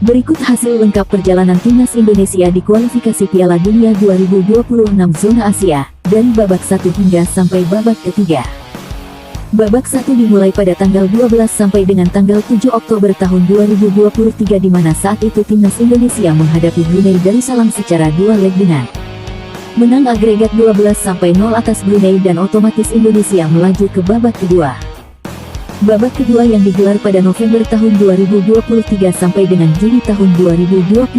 Berikut hasil lengkap perjalanan timnas Indonesia di kualifikasi Piala Dunia 2026 zona Asia, dari babak 1 hingga sampai babak ketiga. Babak 1 dimulai pada tanggal 12 sampai dengan tanggal 7 Oktober tahun 2023 di mana saat itu timnas Indonesia menghadapi Brunei Darussalam secara 2 leg dengan menang agregat 12-0 atas Brunei dan otomatis Indonesia melaju ke babak kedua. Babak kedua yang digelar pada November tahun 2023 sampai dengan Juli tahun 2024.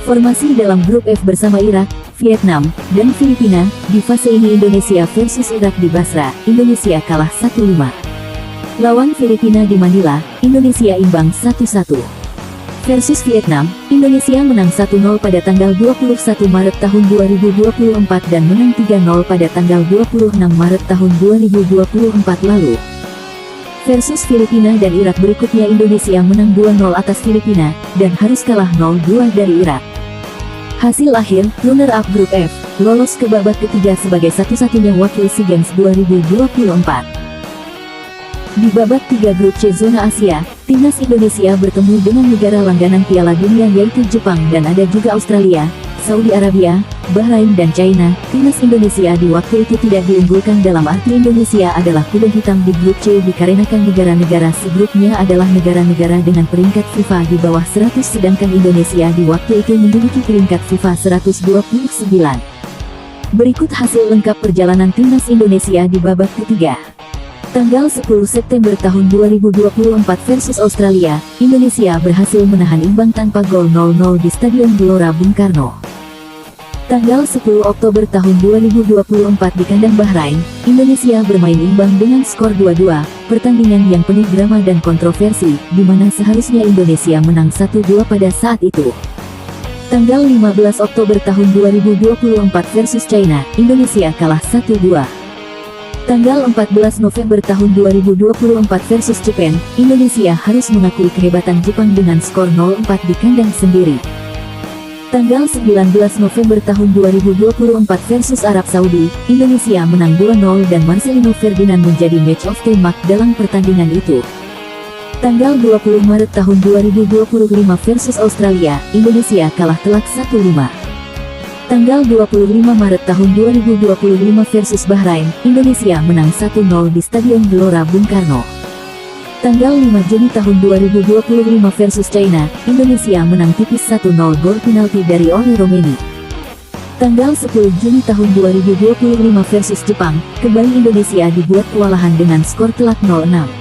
Formasi dalam grup F bersama Irak, Vietnam, dan Filipina. Di fase ini Indonesia versus Irak di Basra, Indonesia kalah 1-5. Lawan Filipina di Manila, Indonesia imbang 1-1. Versus Vietnam, Indonesia menang 1-0 pada tanggal 21 Maret tahun 2024 dan menang 3-0 pada tanggal 26 Maret tahun 2024 lalu. Versus Filipina dan Irak berikutnya Indonesia menang 2-0 atas Filipina, dan harus kalah 0-2 dari Irak. Hasil akhir, runner-up grup F, lolos ke babak ketiga sebagai satu-satunya wakil SEA Games 2024. Di babak 3 grup C zona Asia, timnas Indonesia bertemu dengan negara langganan Piala Dunia yaitu Jepang dan ada juga Australia, Saudi Arabia, Bahrain dan China. Timnas Indonesia di waktu itu tidak diunggulkan dalam arti Indonesia adalah kuda hitam di grup C dikarenakan negara-negara segrupnya adalah negara-negara dengan peringkat FIFA di bawah 100 sedangkan Indonesia di waktu itu menduduki peringkat FIFA 129. Berikut hasil lengkap perjalanan timnas Indonesia di babak ketiga. Tanggal 10 September tahun 2024 versus Australia, Indonesia berhasil menahan imbang tanpa gol 0-0 di Stadion Gelora Bung Karno. Tanggal 10 Oktober tahun 2024 di kandang Bahrain, Indonesia bermain imbang dengan skor 2-2, pertandingan yang penuh drama dan kontroversi, di mana seharusnya Indonesia menang 1-2 pada saat itu. Tanggal 15 Oktober tahun 2024 versus China, Indonesia kalah 1-2. Tanggal 14 November tahun 2024 versus Jepang, Indonesia harus mengakui kehebatan Jepang dengan skor 0-4 di kandang sendiri. Tanggal 19 November tahun 2024 versus Arab Saudi, Indonesia menang 2-0 dan Marcelino Ferdinand menjadi match of the match dalam pertandingan itu. Tanggal 20 Maret tahun 2025 versus Australia, Indonesia kalah telak 1-5. Tanggal 25 Maret tahun 2025 versus Bahrain, Indonesia menang 1-0 di Stadion Gelora Bung Karno. Tanggal 5 Juni tahun 2025 versus China, Indonesia menang tipis 1-0 gol penalti dari Ole Romeni. Tanggal 10 Juni tahun 2025 versus Jepang, kembali Indonesia dibuat kewalahan dengan skor telak 0-6.